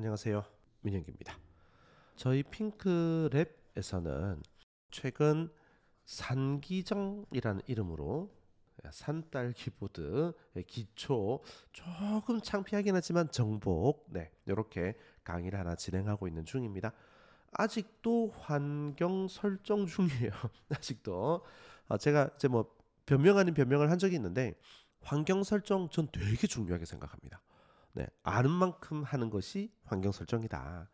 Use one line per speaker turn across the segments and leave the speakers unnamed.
안녕하세요. 민혁입니다. 저희 핑크랩에서는 최근 산기정이라는 이름으로 산딸 키보드의 기초 조금 창피하긴 하지만 정복 이렇게 강의를 하나 진행하고 있는 중입니다. 아직도 환경 설정 중이에요. 아직도 제가 이제 뭐 변명 아닌 변명을 한 적이 있는데 환경 설정 전 되게 중요하게 생각합니다. 아는 만큼 하는 것이 환경 설정이다.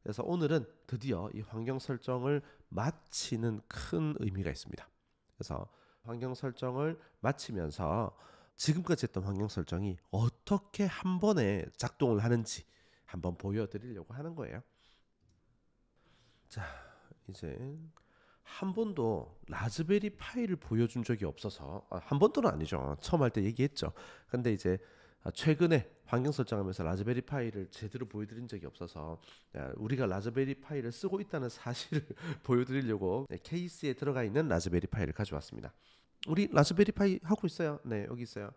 그래서 오늘은 드디어 이 환경 설정을 마치는 큰 의미가 있습니다. 그래서 환경 설정을 마치면서 지금까지 했던 환경 설정이 어떻게 한 번에 작동을 하는지 한번 보여드리려고 하는 거예요. 자, 이제 한 번도 라즈베리 파이를 보여준 적이 없어서 한 번도는 아니죠. 처음 할 때 얘기했죠. 근데 이제 최근에 환경 설정하면서 라즈베리 파이를 제대로 보여드린 적이 없어서 우리가 라즈베리 파이를 쓰고 있다는 사실을 보여드리려고 케이스에 들어가 있는 라즈베리 파이를 가져왔습니다. 우리 라즈베리 파이 하고 있어요. 네, 여기 있어요.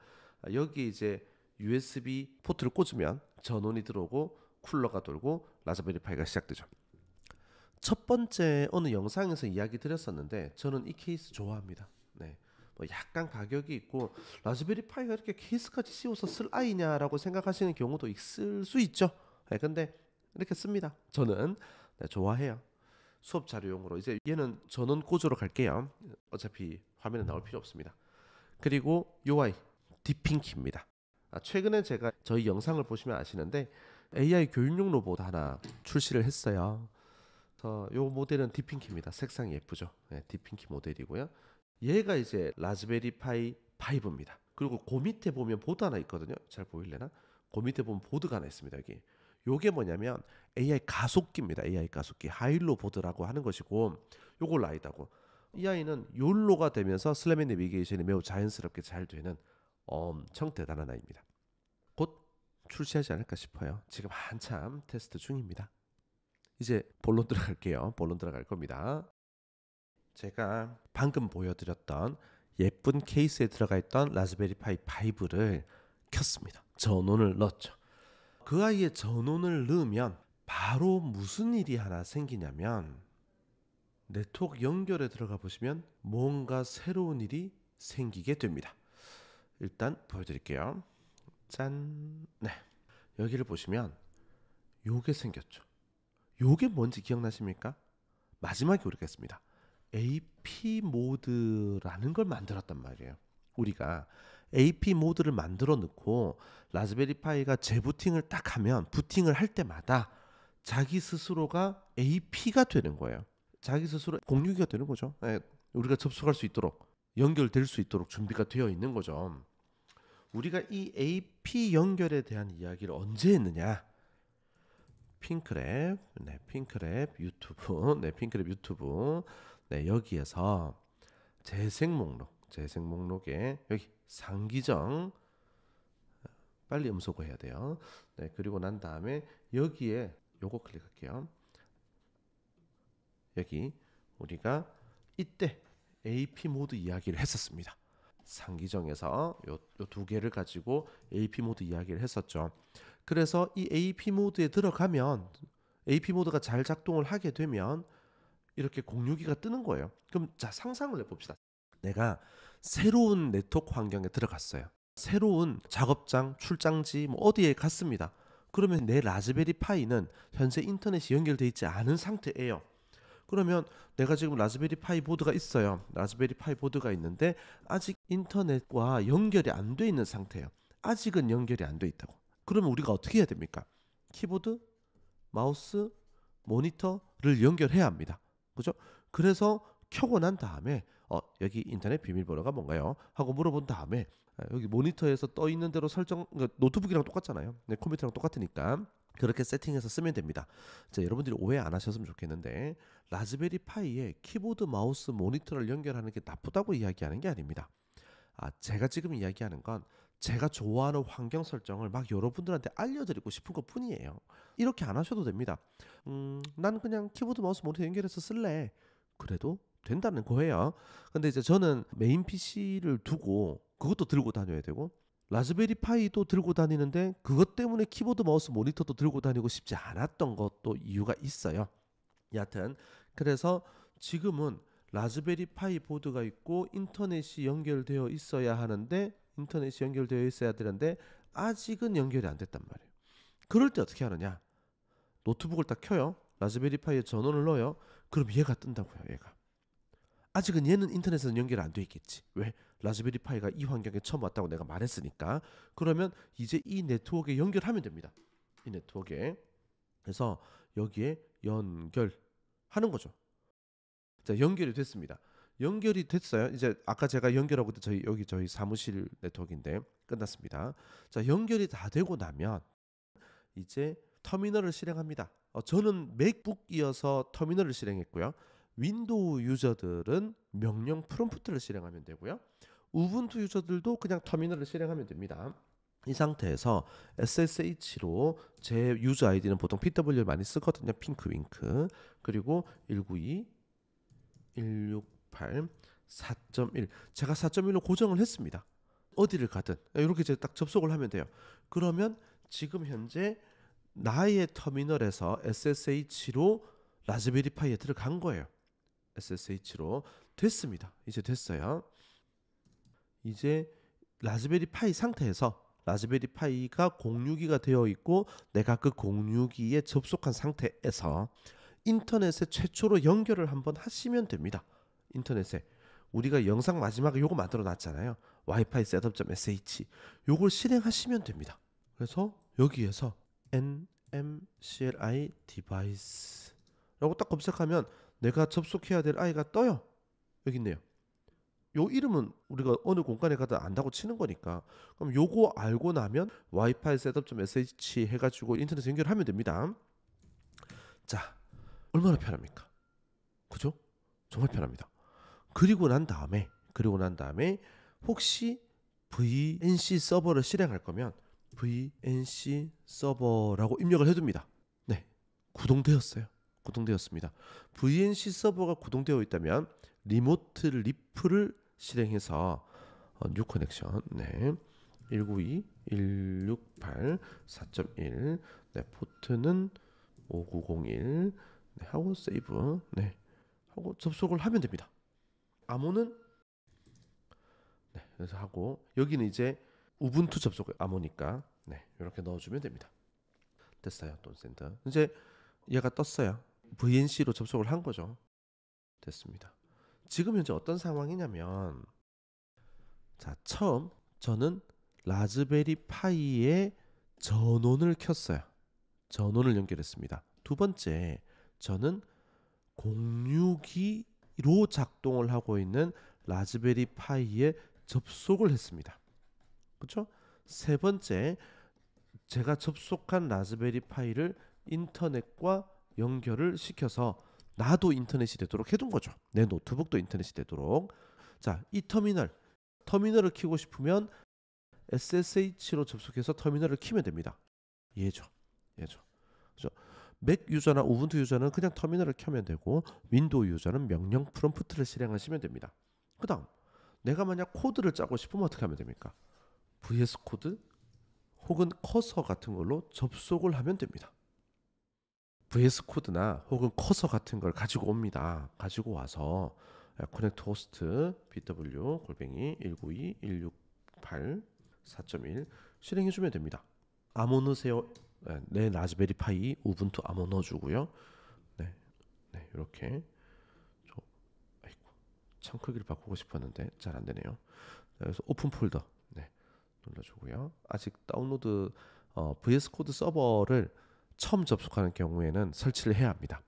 여기 이제 USB 포트를 꽂으면 전원이 들어오고 쿨러가 돌고 라즈베리 파이가 시작되죠. 첫 번째 어느 영상에서 이야기 드렸었는데 저는 이 케이스 좋아합니다. 네. 뭐 약간 가격이 있고 라즈베리 파이가 이렇게 케이스까지 씌워서 쓸 아이냐라고 생각하시는 경우도 있을 수 있죠. 네, 근데 이렇게 씁니다. 저는 좋아해요. 수업 자료용으로 이제 얘는 전원 꽂으러 갈게요. 어차피 화면에 나올 필요 없습니다. 그리고 UI 디핑키입니다. 최근에 제가 저희 영상을 보시면 아시는데 AI 교육용 로봇 하나 출시를 했어요. 요 모델은 디핑키입니다. 색상이 예쁘죠. 네, 디핑키 모델이고요. 얘가 이제 라즈베리 파이 5입니다. 그리고 그 밑에 보면 보드 하나 있거든요. 잘 보일래나? 그 밑에 보면 보드가 하나 있습니다. 여기. 요게 뭐냐면 AI 가속기입니다. AI 가속기. 하일로 보드라고 하는 것이고 요걸 라이다고. 이 아이는 욜로가 되면서 슬램 내비게이션이 매우 자연스럽게 잘 되는 엄청 대단한 아이입니다. 곧 출시하지 않을까 싶어요. 지금 한참 테스트 중입니다. 이제 본론 들어갈게요. 본론 들어갈 겁니다. 제가 방금 보여드렸던 예쁜 케이스에 들어가 있던 라즈베리 파이 5를 켰습니다. 전원을 넣었죠. 그 아이의 전원을 넣으면 바로 무슨 일이 하나 생기냐면 네트워크 연결에 들어가 보시면 뭔가 새로운 일이 생기게 됩니다. 일단 보여드릴게요. 짠. 네. 여기를 보시면 요게 생겼죠. 요게 뭔지 기억나십니까? 마지막에 우리가 했습니다. AP 모드라는 걸 만들었단 말이에요. 우리가 AP 모드를 만들어 놓고 라즈베리 파이가 재부팅을 딱 하면 부팅을 할 때마다 자기 스스로가 AP가 되는 거예요. 자기 스스로 공유기가 되는 거죠. 우리가 접속할 수 있도록 연결될 수 있도록 준비가 되어 있는 거죠. 우리가 이 AP 연결에 대한 이야기를 언제 했느냐? 핑크랩, 핑크랩 유튜브, 핑크랩 유튜브, 여기에서 재생 목록에 여기 상기정 빨리 음소거 해야 돼요. 그리고 난 다음에 여기에 요거 클릭할게요. 여기 우리가 이때 AP 모드 이야기를 했었습니다. 상기정에서 요 두 개를 가지고 AP 모드 이야기를 했었죠. 그래서 이 AP 모드에 들어가면 AP 모드가 잘 작동을 하게 되면 이렇게 공유기가 뜨는 거예요. 그럼 자, 상상을 해봅시다. 내가 새로운 네트워크 환경에 들어갔어요. 새로운 작업장, 출장지 뭐 어디에 갔습니다. 그러면 내 라즈베리 파이는 현재 인터넷이 연결되어 있지 않은 상태예요. 그러면 내가 지금 라즈베리 파이 보드가 있어요. 라즈베리 파이 보드가 있는데 아직 인터넷과 연결이 안 돼 있는 상태예요. 아직은 연결이 안 돼 있다고. 그러면 우리가 어떻게 해야 됩니까? 키보드, 마우스, 모니터를 연결해야 합니다. 그죠? 그래서 켜고 난 다음에 여기 인터넷 비밀번호가 뭔가요? 하고 물어본 다음에 여기 모니터에서 떠 있는 대로 설정, 노트북이랑 똑같잖아요. 컴퓨터랑 똑같으니까 그렇게 세팅해서 쓰면 됩니다. 자, 여러분들이 오해 안 하셨으면 좋겠는데 라즈베리 파이에 키보드, 마우스, 모니터를 연결하는 게 나쁘다고 이야기하는 게 아닙니다. 제가 지금 이야기하는 건 제가 좋아하는 환경 설정을 막 여러분들한테 알려드리고 싶은 것 뿐이에요. 이렇게 안 하셔도 됩니다. 난 그냥 키보드, 마우스, 모니터 연결해서 쓸래. 그래도 된다는 거예요. 근데 이제 저는 메인 PC를 두고 그것도 들고 다녀야 되고 라즈베리 파이도 들고 다니는데 그것 때문에 키보드 마우스 모니터도 들고 다니고 싶지 않았던 것도 이유가 있어요. 여하튼 그래서 지금은 라즈베리 파이 보드가 있고 인터넷이 연결되어 있어야 하는데 인터넷이 연결되어 있어야 되는데 아직은 연결이 안 됐단 말이에요. 그럴 때 어떻게 하느냐? 노트북을 딱 켜요. 라즈베리 파이에 전원을 넣어요. 그럼 얘가 뜬다고요. 얘가. 아직은 얘는 인터넷에는 연결이 안 돼 있겠지. 왜? 라즈베리 파이가 이 환경에 처음 왔다고 내가 말했으니까. 그러면 이제 이 네트워크에 연결하면 됩니다. 이 네트워크에. 그래서 여기에 연결하는 거죠. 자, 연결이 됐습니다. 연결이 됐어요. 이제 아까 제가 연결하고 저희 사무실 네트워크인데 끝났습니다. 자, 연결이 다 되고 나면 이제 터미널을 실행합니다. 저는 맥북이어서 터미널을 실행했고요. 윈도우 유저들은 명령 프롬프트를 실행하면 되고요. 우분투 유저들도 그냥 터미널을 실행하면 됩니다. 이 상태에서 SSH로 제 유저 아이디는 보통 PW를 많이 쓰거든요. 핑크 윙크. 그리고 192 168 4.1 제가 4.1로 고정을 했습니다. 어디를 가든 이렇게 이제 딱 접속을 하면 돼요. 그러면 지금 현재 나의 터미널에서 SSH로 라즈베리 파이에 들어간 거예요. SSH로 됐습니다. 이제 됐어요. 이제 라즈베리 파이 상태에서 라즈베리 파이가 공유기가 되어 있고 내가 그 공유기에 접속한 상태에서 인터넷에 최초로 연결을 한번 하시면 됩니다. 인터넷에 우리가 영상 마지막에 요거 만들어 놨잖아요. 와이파이 셋업.sh 요걸 실행하시면 됩니다. 그래서 여기에서 NMCLI device라고 딱 검색하면 내가 접속해야 될 아이가 떠요. 여기 있네요. 요 이름은 우리가 어느 공간에 가다 안다고 치는 거니까 그럼 요거 알고 나면 와이파이 셋업.sh 해가지고 인터넷 연결하면 됩니다. 자, 얼마나 편합니까? 그죠? 정말 편합니다. 그리고 난 다음에 혹시 VNC 서버를 실행할 거면 VNC 서버라고 입력을 해둡니다. 네, 구동되었습니다. VNC 서버가 구동되어 있다면 리모트 리프를 실행해서 뉴 커넥션 192 168 4.1 포트는 5901 하고 세이브 하고 접속을 하면 됩니다. 암호는 그래서 하고 여기는 이제 우분투 접속 암호니까 이렇게 넣어주면 됩니다. 됐어요. 돈센터 이제 얘가 떴어요. VNC로 접속을 한 거죠. 됐습니다. 지금 현재 어떤 상황이냐면 자, 처음 저는 라즈베리 파이에 전원을 켰어요. 전원을 연결했습니다. 두 번째, 저는 공유기로 작동을 하고 있는 라즈베리 파이에 접속을 했습니다. 그렇죠? 세 번째, 제가 접속한 라즈베리 파이를 인터넷과 연결을 시켜서 나도 인터넷이 되도록 해둔 거죠. 내 노트북도 인터넷이 되도록. 자, 이 터미널을 켜고 싶으면 SSH로 접속해서 터미널을 켜면 됩니다. 얘죠. 그렇죠? 맥 유저나 우분투 유저는 그냥 터미널을 켜면 되고 윈도우 유저는 명령 프롬프트를 실행하시면 됩니다. 그 다음 내가 만약 코드를 짜고 싶으면 어떻게 하면 됩니까? VS 코드 혹은 커서 같은 걸로 접속을 하면 됩니다. VS 코드나 혹은 커서 같은 걸 가지고 옵니다. 가지고 와서 커넥트 호스트 bw 골뱅이 192 168 4.1 실행해 주면 됩니다. 암호 넣으세요. 내 라즈베리 파이 우분투 암호 넣어주고요. 이렇게 창 크기를 바꾸고 싶었는데 잘 안 되네요. 그래서 오픈 폴더 눌러주고요. 아직 다운로드 VS 코드 서버를 처음 접속하는 경우에는 설치를 해야 합니다.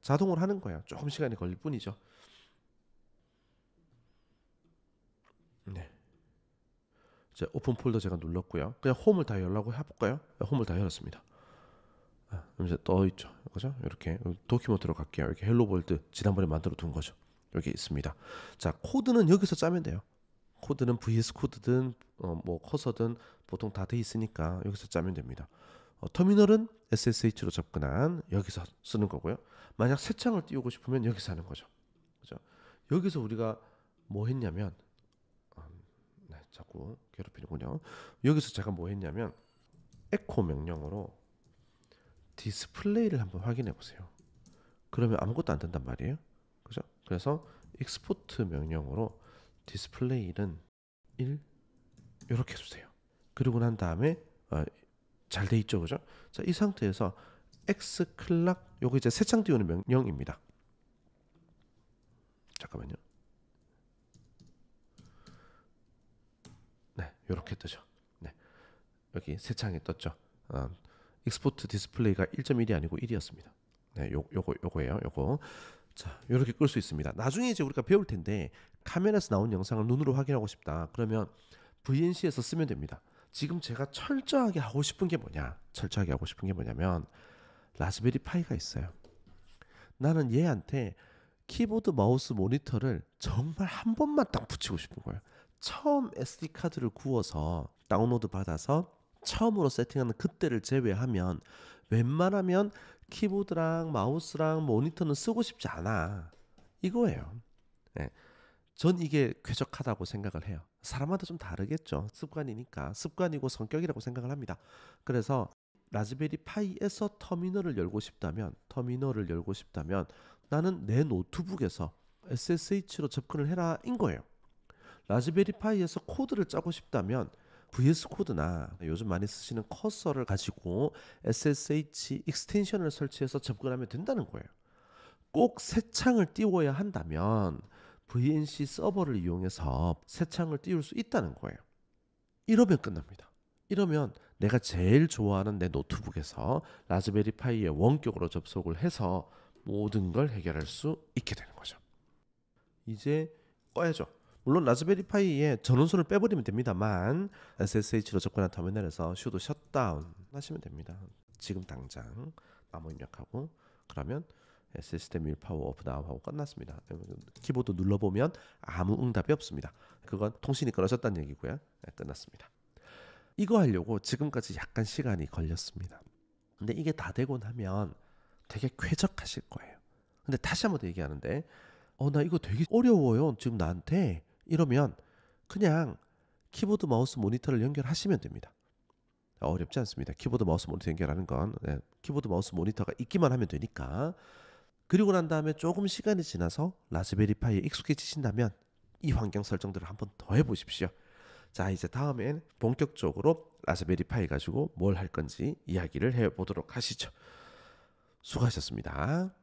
자동으로 하는 거예요. 조금 시간이 걸릴 뿐이죠. 이제 오픈 폴더 제가 눌렀고요. 그냥 홈을 다 열라고 해볼까요? 홈을 다 열었습니다. 이제 떠 있죠, 그죠? 이렇게 도큐먼트로 갈게요. 이렇게 헬로월드 지난번에 만들어 둔 거죠. 여기 있습니다. 자, 코드는 여기서 짜면 돼요. 코드는 VS 코드든 뭐 커서든 보통 다 돼 있으니까 여기서 짜면 됩니다. 터미널은 SSH로 접근한 여기서 쓰는 거고요. 만약 새 창을 띄우고 싶으면 여기서 하는 거죠. 그죠? 여기서 우리가 뭐 했냐면 자꾸 괴롭히는군요. 여기서 제가 뭐 했냐면 에코 명령으로 디스플레이를 한번 확인해 보세요. 그러면 아무것도 안 된단 말이에요. 그죠? 그래서 익스포트 명령으로 디스플레이는 1 이렇게 해주세요. 그리고 난 다음에 잘 돼 있죠, 그죠? 자, 이 상태에서 x 클락 요거 이제 새 창 띄우는 명령입니다. 잠깐만요. 네, 이렇게 뜨죠. 네, 여기 새 창이 떴죠. 익스포트 디스플레이가 1.1이 아니고 1이었습니다. 네, 요거예요. 요거. 자, 이렇게 끌 수 있습니다. 나중에 이제 우리가 배울 텐데 카메라에서 나온 영상을 눈으로 확인하고 싶다. 그러면 VNC에서 쓰면 됩니다. 지금 제가 철저하게 하고 싶은 게 뭐냐? 철저하게 하고 싶은 게 뭐냐면 라즈베리 파이가 있어요. 나는 얘한테 키보드, 마우스, 모니터를 정말 한 번만 딱 붙이고 싶은 거예요. 처음 SD 카드를 구워서 다운로드 받아서 처음으로 세팅하는 그때를 제외하면 웬만하면 키보드랑 마우스랑 모니터는 쓰고 싶지 않아. 이거예요. 네. 전 이게 쾌적하다고 생각을 해요. 사람마다 좀 다르겠죠. 습관이니까. 습관이고 성격이라고 생각을 합니다. 그래서 라즈베리 파이에서 터미널을 열고 싶다면 나는 내 노트북에서 SSH로 접근을 해라 인 거예요. 라즈베리 파이에서 코드를 짜고 싶다면 VS 코드나 요즘 많이 쓰시는 커서를 가지고 SSH 익스텐션을 설치해서 접근하면 된다는 거예요. 꼭 새 창을 띄워야 한다면 VNC 서버를 이용해서 새 창을 띄울 수 있다는 거예요. 이러면 끝납니다. 이러면 내가 제일 좋아하는 내 노트북에서 라즈베리 파이에 원격으로 접속을 해서 모든 걸 해결할 수 있게 되는 거죠. 이제 꺼야죠. 물론 라즈베리 파이에 전원선을 빼버리면 됩니다만 SSH로 접근한 터미널에서 슈도 셧다운 하시면 됩니다. 지금 당장 암호 입력하고 그러면 시스템 윌 파워 오프 나우 하고 끝났습니다. 키보드 눌러보면 아무 응답이 없습니다. 그건 통신이 끊어졌다는 얘기고요. 네, 끝났습니다. 이거 하려고 지금까지 약간 시간이 걸렸습니다. 근데 이게 다 되고 나면 되게 쾌적하실 거예요. 근데 다시 한번 더 얘기하는데 나 이거 되게 어려워요. 지금 나한테 이러면 그냥 키보드 마우스 모니터를 연결하시면 됩니다. 어렵지 않습니다. 키보드 마우스 모니터 연결하는 건 키보드 마우스 모니터가 있기만 하면 되니까. 그리고 난 다음에 조금 시간이 지나서 라즈베리 파이에 익숙해지신다면 이 환경 설정들을 한번 더 해보십시오. 자, 이제 다음엔 본격적으로 라즈베리 파이 가지고 뭘 할 건지 이야기를 해보도록 하시죠. 수고하셨습니다.